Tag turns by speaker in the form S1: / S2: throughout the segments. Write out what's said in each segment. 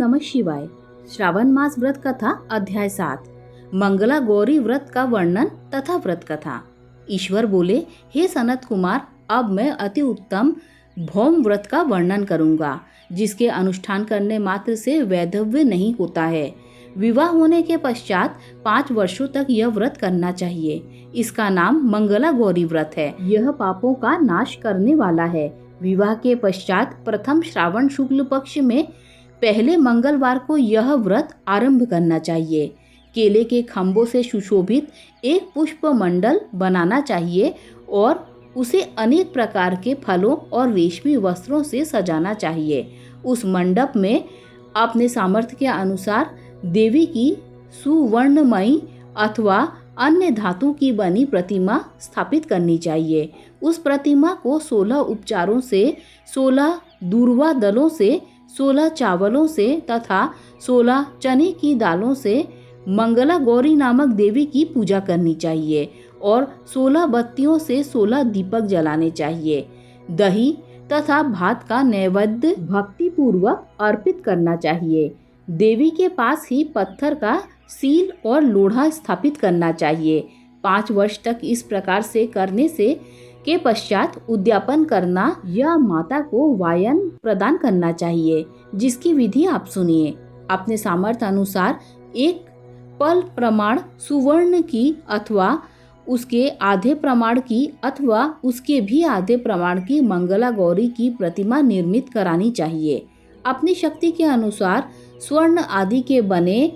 S1: नमः शिवाय। श्रावण मास व्रत कथा अध्याय 7 मंगला गौरी व्रत का वर्णन तथा व्रत कथा। ईश्वर बोले, हे सनत कुमार, अब मैं अति उत्तम भौम व्रत का वर्णन करूंगा, जिसके अनुष्ठान करने मात्र से वैधव्य नहीं होता है। विवाह होने के पश्चात 5 वर्षों तक यह व्रत करना चाहिए। इसका नाम मंगला गौरी व्रत है। यह पापों का नाश करने वाला है। विवाह के पश्चात प्रथम श्रावण शुक्ल पक्ष में पहले मंगलवार को यह व्रत आरंभ करना चाहिए। केले के खम्भों से सुशोभित एक पुष्प मंडल बनाना चाहिए और उसे अनेक प्रकार के फलों और रेशमी वस्त्रों से सजाना चाहिए। उस मंडप में अपने सामर्थ्य के अनुसार देवी की सुवर्णमयी अथवा अन्य धातु की बनी प्रतिमा स्थापित करनी चाहिए। उस प्रतिमा को 16 उपचारों से, 16 दूर्वा दलों से, 16 चावलों से तथा 16 चने की दालों से मंगला गौरी नामक देवी की पूजा करनी चाहिए और 16 बत्तियों से 16 दीपक जलाने चाहिए। दही तथा भात का नैवेद्य भक्ति पूर्वक अर्पित करना चाहिए। देवी के पास ही पत्थर का सील और लोढ़ा स्थापित करना चाहिए। 5 वर्ष तक इस प्रकार से करने से के पश्चात उद्यापन करना या माता को वायन प्रदान करना चाहिए, जिसकी विधि आप सुनिए। अपने सामर्थ्य अनुसार एक पल प्रमाण सुवर्ण की अथवा उसके आधे प्रमाण की अथवा उसके भी आधे प्रमाण की मंगला गौरी की प्रतिमा निर्मित करानी चाहिए। अपनी शक्ति के अनुसार स्वर्ण आदि के बने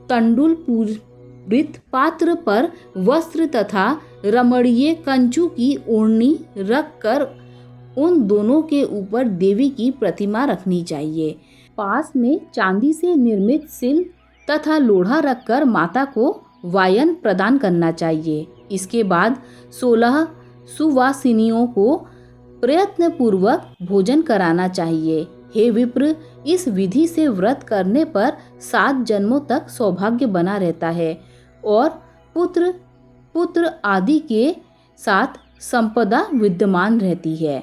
S1: तंडुल पूरित पात्र पर वस्त्र तथा रमणीय कंचू की ओढ़नी रखकर उन दोनों के ऊपर देवी की प्रतिमा रखनी चाहिए। पास में चांदी से निर्मित सिल तथा लोढ़ा रखकर माता को वायन प्रदान करना चाहिए। इसके बाद 16 सुवासिनियों को प्रयत्न पूर्वक भोजन कराना चाहिए। हे विप्र, इस विधि से व्रत करने पर 7 जन्मों तक सौभाग्य बना रहता है और पुत्र आदि के साथ संपदा विद्यमान रहती है।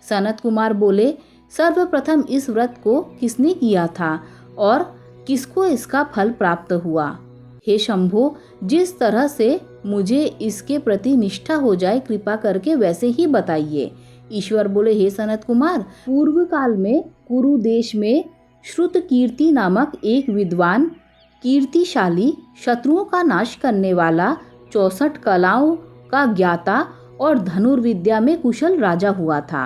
S1: सनत कुमार बोले, सर्वप्रथम इस व्रत को किसने किया था और किसको इसका फल प्राप्त हुआ? हे शंभो, जिस तरह से मुझे इसके प्रति निष्ठा हो जाए, कृपा करके वैसे ही बताइए। ईश्वर बोले, हे सनत कुमार, पूर्व काल में कुरु देश में श्रुत कीर्ति नामक एक विद्वान, कीर्तिशाली, शत्रुओं का नाश करने वाला, 64 कलाओं का ज्ञाता और धनुर्विद्या में कुशल राजा हुआ था।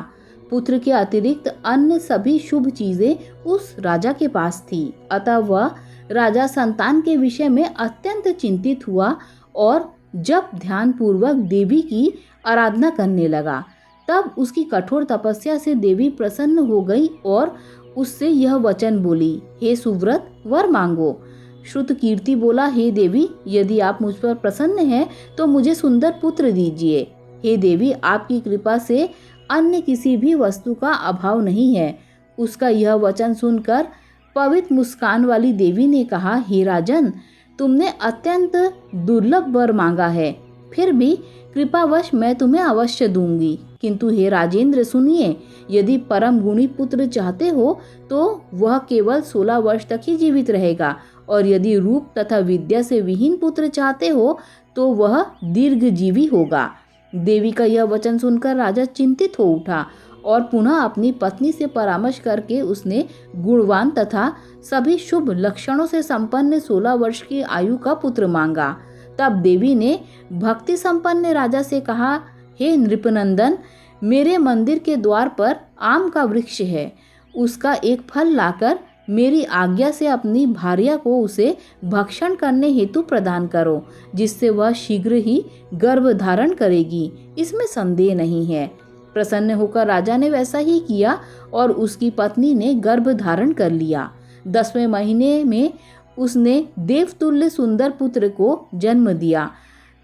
S1: पुत्र के अतिरिक्त अन्य सभी शुभ चीजें उस राजा के पास थी। अतः वह राजा संतान के विषय में अत्यंत चिंतित हुआ और जब ध्यान पूर्वक देवी की आराधना करने लगा, तब उसकी कठोर तपस्या से देवी प्रसन्न हो गई और उससे यह वचन बोली, हे सुव्रत, वर मांगो। श्रुत कीर्ति बोला, हे देवी, यदि आप मुझ पर प्रसन्न हैं तो मुझे सुंदर पुत्र दीजिए। हे देवी, आपकी कृपा से अन्य किसी भी वस्तु का अभाव नहीं है। उसका यह वचन सुनकर पवित्र मुस्कान वाली देवी ने कहा, हे राजन, तुमने अत्यंत दुर्लभ वर मांगा है, फिर भी कृपावश मैं तुम्हें अवश्य दूंगी। किंतु हे राजेंद्र, सुनिए, यदि परम गुणी पुत्र चाहते हो तो वह केवल 16 वर्ष तक ही जीवित रहेगा, और यदि रूप तथा विद्या से विहीन पुत्र चाहते हो तो वह दीर्घजीवी होगा। देवी का यह वचन सुनकर राजा चिंतित हो उठा और पुनः अपनी पत्नी से परामर्श करके उसने गुणवान तथा सभी शुभ लक्षणों से संपन्न 16 वर्ष की आयु का पुत्र मांगा। तब देवी ने भक्ति संपन्न राजा से कहा, हे नृपनंदन, मेरे मंदिर के द्वार पर आम का वृक्ष है, उसका एक फल लाकर मेरी आज्ञा से अपनी भार्या को उसे भक्षण करने हेतु प्रदान करो, जिससे वह शीघ्र ही गर्भ धारण करेगी, इसमें संदेह नहीं है। प्रसन्न होकर राजा ने वैसा ही किया और उसकी पत्नी ने गर्भ धारण कर लिया। 10वें महीने में उसने देवतुल्य सुंदर पुत्र को जन्म दिया।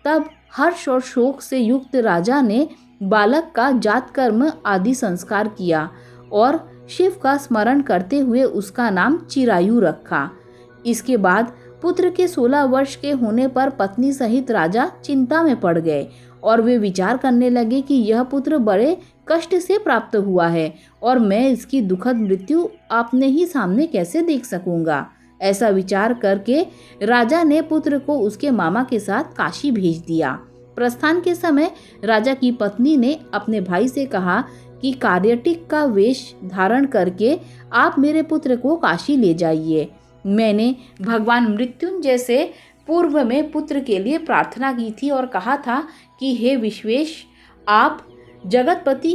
S1: तब हर्ष और शोक से युक्त राजा ने बालक का जातकर्म आदि संस्कार किया और शिव का स्मरण करते हुए उसका नाम चिरायु रखा। इसके बाद पुत्र के 16 वर्ष के होने पर पत्नी सहित राजा चिंता में पड़ गए और वे विचार करने लगे कि यह पुत्र बड़े कष्ट से प्राप्त हुआ है और मैं इसकी दुखद मृत्यु अपने ही सामने कैसे देख सकूंगा। ऐसा विचार करके राजा ने पुत्र को उसके मामा के साथ काशी भेज दिया। प्रस्थान के समय राजा की पत्नी ने अपने भाई से कहा कि कार्यटिक का वेश धारण करके आप मेरे पुत्र को काशी ले जाइए। मैंने भगवान मृत्युंजय से पूर्व में पुत्र के लिए प्रार्थना की थी और कहा था कि हे विश्वेश, आप जगतपति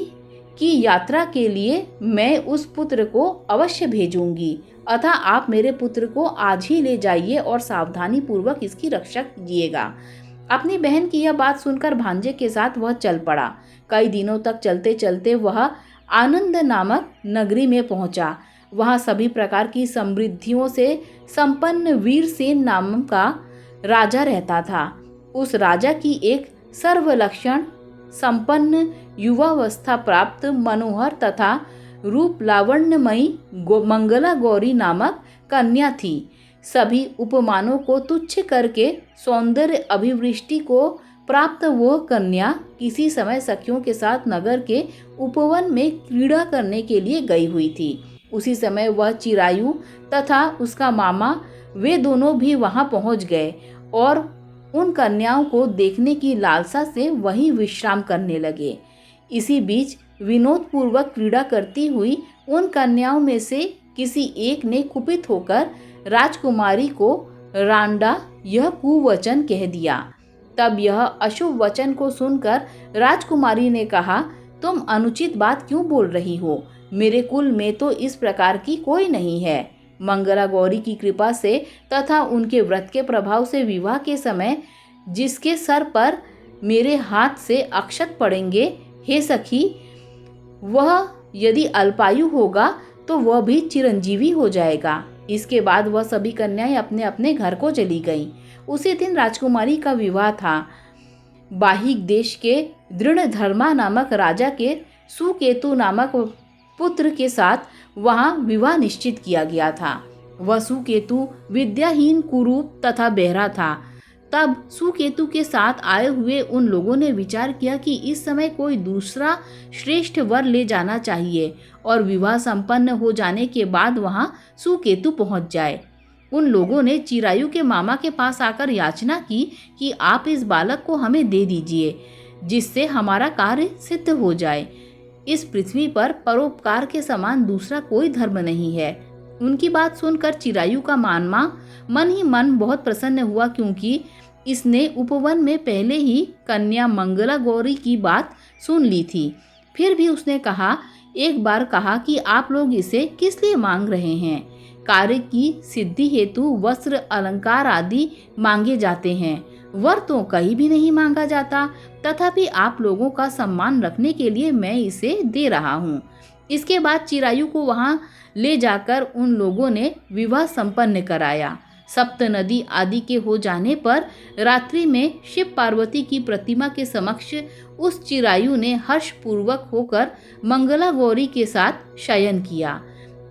S1: की यात्रा के लिए मैं उस पुत्र को अवश्य भेजूंगी, अतः आप मेरे पुत्र को आज ही ले जाइए और सावधानी पूर्वक इसकी रक्षा कीजिएगा। अपनी बहन की यह बात सुनकर भांजे के साथ वह चल पड़ा। कई दिनों तक चलते चलते वह आनंद नामक नगरी में पहुंचा। वहां सभी प्रकार की समृद्धियों से संपन्न वीरसेन नाम का राजा रहता था। उस राजा की एक सर्वलक्षण संपन्न युवावस्था प्राप्त मनोहर तथा रूप लावण्यमयी मंगला गौरी नामक कन्या थी। सभी उपमानों को तुच्छ करके सौंदर्य अभिवृष्टि को प्राप्त वह कन्या किसी समय सखियों के साथ नगर के उपवन में क्रीड़ा करने के लिए गई हुई थी। उसी समय वह चिरायु तथा उसका मामा वे दोनों भी वहां पहुंच गए और उन कन्याओं को देखने की लालसा से वहीं विश्राम करने लगे। इसी बीच विनोद पूर्वक क्रीड़ा करती हुई उन कन्याओं में से किसी एक ने कुपित होकर राजकुमारी को रांडा यह कुवचन कह दिया। तब यह अशुभ वचन को सुनकर राजकुमारी ने कहा, तुम अनुचित बात क्यों बोल रही हो? मेरे कुल में तो इस प्रकार की कोई नहीं है। मंगला गौरी की कृपा से तथा उनके व्रत के प्रभाव से विवाह के समय जिसके सर पर मेरे हाथ से अक्षत पड़ेंगे, हे सखी, वह यदि अल्पायु होगा तो वह भी चिरंजीवी हो जाएगा। इसके बाद वह सभी कन्याएं अपने अपने घर को चली गईं। उसी दिन राजकुमारी का विवाह था। बाहिक देश के दृढ़धर्मा नामक राजा के सुकेतु नामक पुत्र के साथ वहां विवाह निश्चित किया गया था। वह सुकेतु विद्याहीन, कुरूप तथा बहरा था। तब सुकेतु के साथ आए हुए उन लोगों ने विचार किया कि इस समय कोई दूसरा श्रेष्ठ वर ले जाना चाहिए और विवाह संपन्न हो जाने के बाद वहां सुकेतु पहुंच जाए। उन लोगों ने चिरायु के मामा के पास आकर याचना की कि आप इस बालक को हमें दे दीजिए, जिससे हमारा कार्य सिद्ध हो जाए। इस पृथ्वी पर परोपकार के समान दूसरा कोई धर्म नहीं है। उनकी बात सुनकर चिरायु का मामा मन ही मन बहुत प्रसन्न हुआ, क्योंकि इसने उपवन में पहले ही कन्या मंगला गौरी की बात सुन ली थी। फिर भी उसने एक बार कहा कि आप लोग इसे किस लिए मांग रहे हैं? कार्य की सिद्धि हेतु वस्त्र, अलंकार आदि मांगे जाते हैं। वर तो कहीं भी नहीं मांगा जाता, तथापि आप लोगों का सम्मान रखने के लिए मैं इसे दे रहा हूँ। इसके बाद चिरायु को वहां ले जाकर उन लोगों ने विवाह संपन्न कराया। सप्त नदी आदि के हो जाने पर रात्रि में शिव पार्वती की प्रतिमा के समक्ष उस चिरायु ने हर्षपूर्वक होकर मंगला गौरी के साथ शयन किया।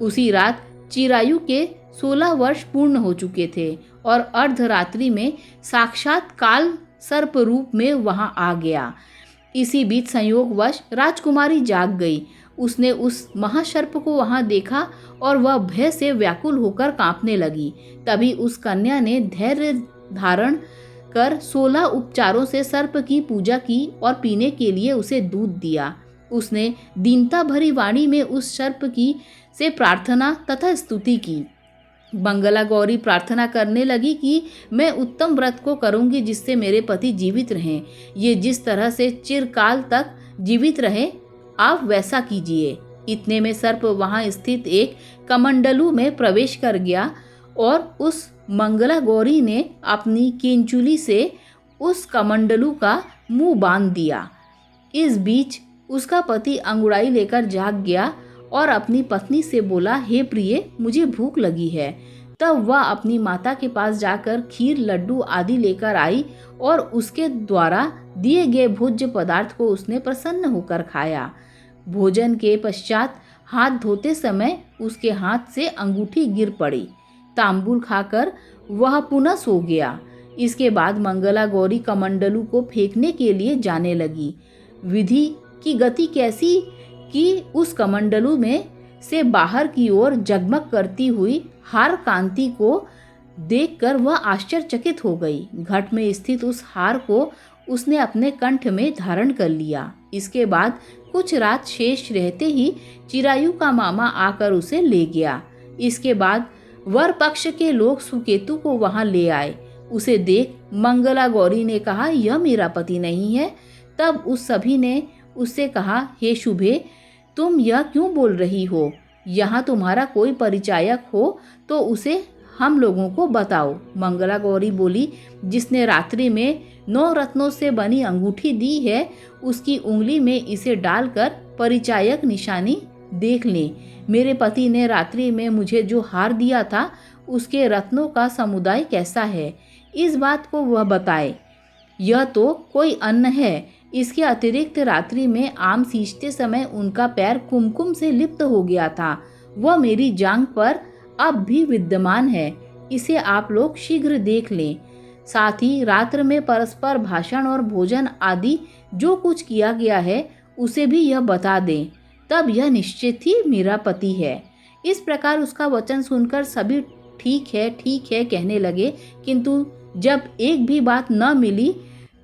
S1: उसी रात चिरायु के 16 वर्ष पूर्ण हो चुके थे और अर्धरात्रि में साक्षात काल सर्प रूप में वहां आ गया। इसी बीच संयोगवश राजकुमारी जाग गई। उसने उस महासर्प को वहां देखा और वह भय से व्याकुल होकर कांपने लगी। तभी उस कन्या ने धैर्य धारण कर 16 उपचारों से सर्प की पूजा की और पीने के लिए उसे दूध दिया। उसने दीनता भरी वाणी में उस सर्प की से प्रार्थना तथा स्तुति की। मंगला गौरी प्रार्थना करने लगी कि मैं उत्तम व्रत को करूंगी जिससे मेरे पति जीवित रहें। ये जिस तरह से चिरकाल तक जीवित रहे, आप वैसा कीजिए। इतने में सर्प वहां स्थित एक कमंडलू में प्रवेश कर गया और उस मंगला गौरी ने अपनी केंचुली से उस कमंडलू का मुंह बांध दिया। इस बीच उसका पति अंगुड़ाई लेकर जाग गया और अपनी पत्नी से बोला, हे प्रिय, मुझे भूख लगी है। तब वह अपनी माता के पास जाकर खीर, लड्डू आदि लेकर आई और उसके द्वारा दिए गए भोज्य पदार्थ को उसने प्रसन्न होकर खाया। भोजन के पश्चात हाथ धोते समय उसके हाथ से अंगूठी गिर पड़ी। तांबूल खाकर वह पुनः सो गया। इसके बाद मंगला गौरी कमंडलू को फेंकने के लिए जाने लगी। विधि की गति कैसी कि उस कमंडलू में से बाहर की ओर जगमग करती हुई हार कांति को देखकर वह आश्चर्यचकित हो गई। घट में स्थित उस हार को उसने अपने कंठ में धारण कर लिया। इसके बाद कुछ रात शेष रहते ही चिरायु का मामा आकर उसे ले गया। इसके बाद वर पक्ष के लोग सुकेतु को वहां ले आए। उसे देख मंगला गौरी ने कहा, यह मेरा पति नहीं है। तब उस सभी ने उससे कहा, हे शुभे, तुम यह क्यों बोल रही हो? यहाँ तुम्हारा कोई परिचायक हो तो उसे हम लोगों को बताओ। मंगला गौरी बोली, जिसने रात्रि में 9 रत्नों से बनी अंगूठी दी है, उसकी उंगली में इसे डालकर परिचायक निशानी देख लें। मेरे पति ने रात्रि में मुझे जो हार दिया था, उसके रत्नों का समुदाय कैसा है, इस बात को वह बताए। यह तो कोई अन्न है। इसके अतिरिक्त रात्रि में आम सींचते समय उनका पैर कुमकुम से लिप्त हो गया था। वह मेरी जांघ पर अब भी विद्यमान है। इसे आप लोग शीघ्र देख लें। साथ ही रात्र में परस्पर भाषण और भोजन आदि जो कुछ किया गया है, उसे भी यह बता दें। तब यह निश्चित ही मेरा पति है। इस प्रकार उसका वचन सुनकर सभी ठीक है कहने लगे, किंतु जब एक भी बात न मिली,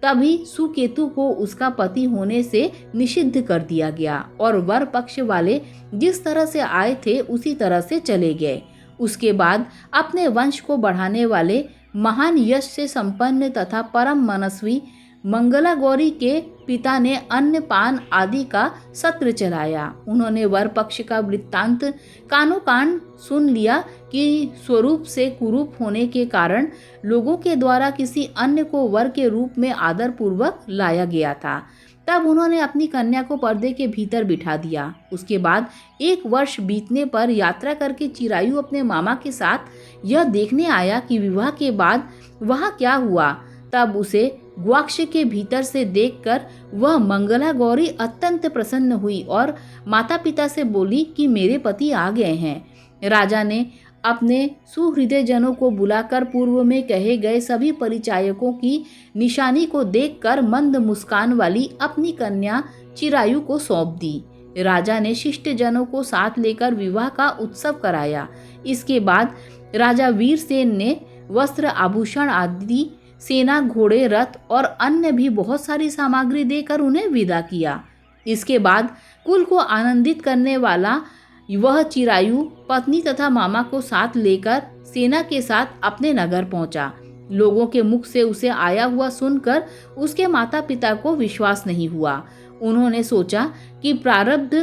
S1: तभी सुकेतु को उसका पति होने से निषिद्ध कर दिया गया और वर पक्ष वाले जिस तरह से आए थे उसी तरह से चले गए। उसके बाद अपने वंश को बढ़ाने वाले महान यश से संपन्न तथा परम मनस्वी मंगला गौरी के पिता ने अन्न पान आदि का सत्र चलाया। उन्होंने वर पक्ष का वृत्तांत कानो कान सुन लिया कि स्वरूप से कुरूप होने के कारण लोगों के द्वारा किसी अन्य को वर के रूप में आदर पूर्वक लाया गया था। तब उन्होंने अपनी कन्या को पर्दे के भीतर बिठा दिया। उसके बाद 1 वर्ष बीतने पर यात्रा करके चिरायु अपने मामा के साथ यह देखने आया कि विवाह के बाद वहाँ क्या हुआ। तब उसे ग्वाक्ष के भीतर से देखकर वह मंगला गौरी अत्यंत प्रसन्न हुई और माता पिता से बोली कि मेरे पति आ गए हैं। राजा ने अपने सुहृदय जनों को बुलाकर पूर्व में कहे गए सभी परिचायकों की निशानी को देखकर मंद मुस्कान वाली अपनी कन्या चिरायु को सौंप दी। राजा ने शिष्ट जनों को साथ लेकर विवाह का उत्सव कराया। इसके बाद राजा वीरसेन ने वस्त्र आभूषण आदि, सेना, घोड़े, रथ और अन्य भी बहुत सारी सामग्री देकर उन्हें विदा किया। इसके बाद कुल को आनंदित करने वाला वह चिरायु पत्नी तथा मामा को साथ लेकर सेना के साथ अपने नगर पहुंचा। लोगों के मुख से उसे आया हुआ सुनकर उसके माता पिता को विश्वास नहीं हुआ। उन्होंने सोचा कि प्रारब्ध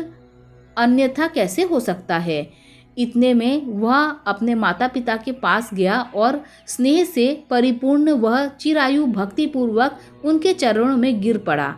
S1: अन्यथा कैसे हो सकता है। इतने में वह अपने माता पिता के पास गया और स्नेह से परिपूर्ण वह चिरायु भक्तिपूर्वक उनके चरणों में गिर पड़ा।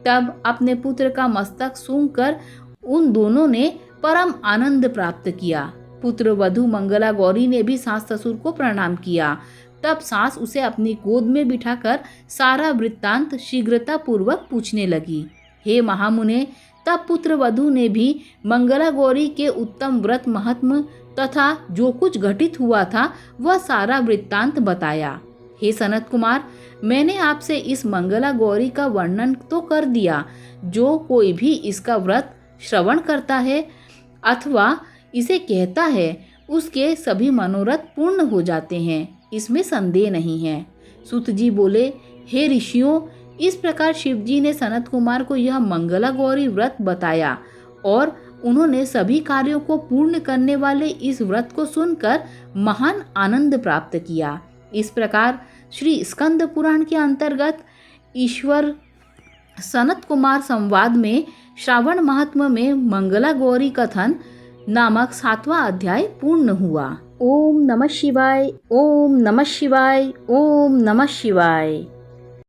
S1: तब अपने पुत्र का मस्तक सूंघकर उन दोनों ने परम आनंद प्राप्त किया। पुत्र वधू मंगला गौरी ने भी सास ससुर को प्रणाम किया। तब सास उसे अपनी गोद में बिठाकर सारा वृत्तांत शीघ्रता पूर्वक पूछने लगी। हे महामुने, तब पुत्र वधू ने भी मंगला गौरी के उत्तम व्रत महात्म्य तथा जो कुछ घटित हुआ था वह सारा वृत्तांत बताया। हे सनत कुमार, मैंने आपसे इस मंगला गौरी का वर्णन तो कर दिया। जो कोई भी इसका व्रत श्रवण करता है अथवा इसे कहता है, उसके सभी मनोरथ पूर्ण हो जाते हैं, इसमें संदेह नहीं है। सूत जी बोले, हे ऋषियों, इस प्रकार शिवजी ने सनत कुमार को यह मंगला गौरी व्रत बताया और उन्होंने सभी कार्यों को पूर्ण करने वाले इस व्रत को सुनकर महान आनंद प्राप्त किया। इस प्रकार श्री स्कंद पुराण के अंतर्गत ईश्वर सनत कुमार संवाद में श्रावण महात्म्य में मंगला गौरी कथन नामक 7वां अध्याय पूर्ण हुआ। ओम नमः शिवाय, ओम नमः शिवाय, ओम नमः शिवाय।